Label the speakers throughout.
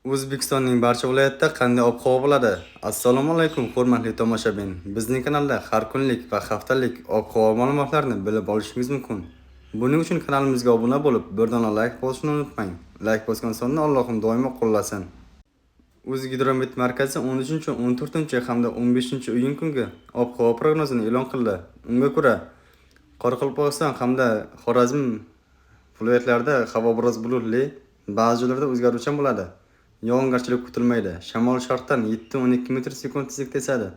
Speaker 1: O'zbekistonning barcha viloyatida qanday ob-havo bo'ladi? Assalomu alaykum, hurmatli tomoshabin. Bizning kanalda har kunlik va haftalik ob-havo ma'lumotlarini bilib olishingiz mumkin. Buning uchun kanalimizga obuna bo'lib, bir dona like bosishni unutmang. Like bosgan sonni Allohim doimo qo'llasin. O'zgidromet markazi 13-14 hamda 15-iyun kungi ob-havo prognozini e'lon qildi. Unga ko'ra, Qoraqalpog'iston hamda Xorazm viloyatlarida havo biroz bulutli, ba'zi joylarda o'zgaruvchan bo'ladi. Yog'ingarchilik kutilmaydi. Shamol sharqdan 7-12 metr/sekund tezlikda esadi.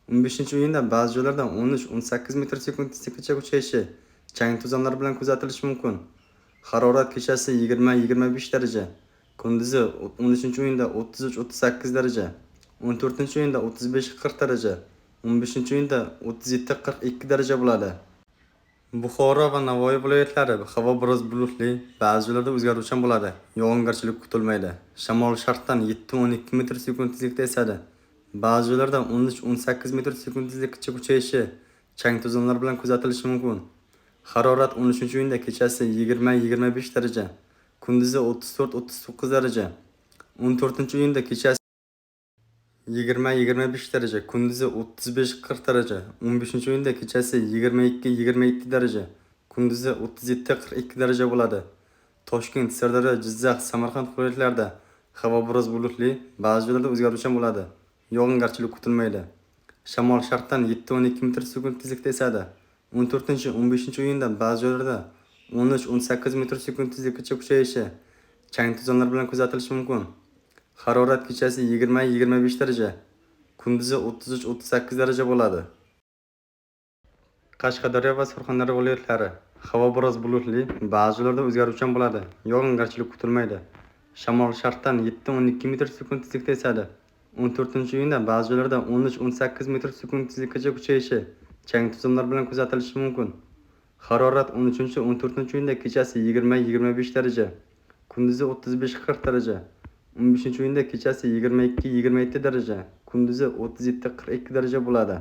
Speaker 1: 15-iyunda ba'zi joylarda 13-18 metr/sekund tezlikgacha kuchayishi, chang to'zonlar bilan kuzatilishi mumkin. Harorat kechasi 20-25 daraja, kunduzi 13-iyunda 33-38 daraja, 14-iyunda 35-40 daraja, 15-iyunda 37-42 daraja bo'ladi. Buxoro va Navoiy viloyatlari havo biroz bulutli, ba'zi joylarda o'zgaruvchan bo'ladi. Yog'ingarchilik kutilmaydi. Shamol sharqdan 7-12 metr/sekund tezlikda esadi. Ba'zi joylarda 13-18 metr/sekund tezlikgacha kuchayishi, chang to'zonlar bilan kuzatilishi mumkin. Harorat 13-iyunda kechasi 20-25 daraja, kunduzi 34-39 daraja, 14-iyunda kechasi 20-25 daraja, kunduzi 35-40 daraja, 15-iyunda kechasi 22-27 daraja, kunduzi 37-42 daraja bo'ladi. Toshkent, Sirdaryo, Jizzax, Samarqand viloyatlarida havo biroz bulutli, ba'zi joylarda o'zgaruvchan bo'ladi. Yog'ingarchilik kutilmaydi. Shamol sharqdan 7-12 metr/sekund tezlikda esadi. 14-15-iyunda ba'zi joylarda 13-18 metr/sekund tezlikgacha kuchayishi, chang to'zonlar bilan kuzatilishi mumkin. Harorat kechasi 20-25 daraja, kunduzi 33-38 daraja bo'ladi. Qashqadaryo va Surxondaryo viloyatlari havo biroz bulutli, ba'zi joylarda o'zgaruvchan bo'ladi. Yog'ingarchilik kutilmaydi. Shamol sharqdan 7-12 metr/sekund tezlikda esadi. 14-iyunda ba'zi joylarda 13-18 metr/sekund tezlikgacha kuchayishi, chang to'zonlar bilan kuzatilishi mumkin. Harorat 13-14-iyunda kechasi 20-25 daraja, kunduzi 35-40 daraja, 15-iyunda kechasi 22-27 daraja, kunduzi 37-42 daraja bo'ladi.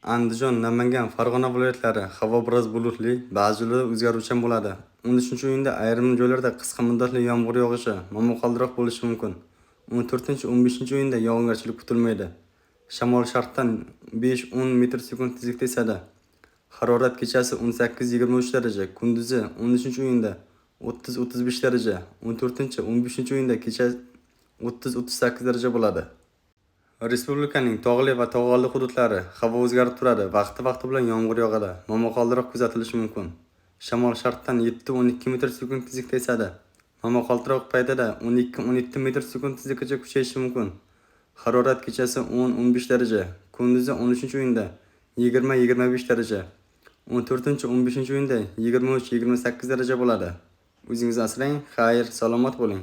Speaker 1: Andijon, Namangan, Farg'ona viloyatlari havo biroz bulutli, ba'zi joylarda o'zgaruvchan bo'ladi. 13-iyunda ayrim joylarda qisqa muddatli yomg'ir yog'ishi, momaqaldiroq bo'lishi mumkin. 14-15-iyunda yog'ingarchilik kutilmaydi. Shamol sharqdan 5-10 metr/sekund tezlikda esadi. Harorat kechasi 18-23 daraja, kunduzi 13-iyunda 30-35 daraja, 14-15-iyunda kechasi 30-38 daraja bo'ladi. Respublikaning tog'li va tog'oldi hududlari havo o'zgarib turadi. Vaqti-vaqti bilan yomg'ir yog'adi. Momaqaldiroq kuzatilishi mumkin. Shamol sharqdan 7-12 metr/sekund tezlikda esadi. Momaqaldiroq paytida 12-17 metr/sekund tezlikgacha kuchayishi mumkin. Harorat kechasi 10-15 daraja, kunduzi 13-iyunda 20-25 daraja, 14-15-iyunda 23-28 daraja bo'ladi. O'zingizni asrang, xayr, salomat bo'ling.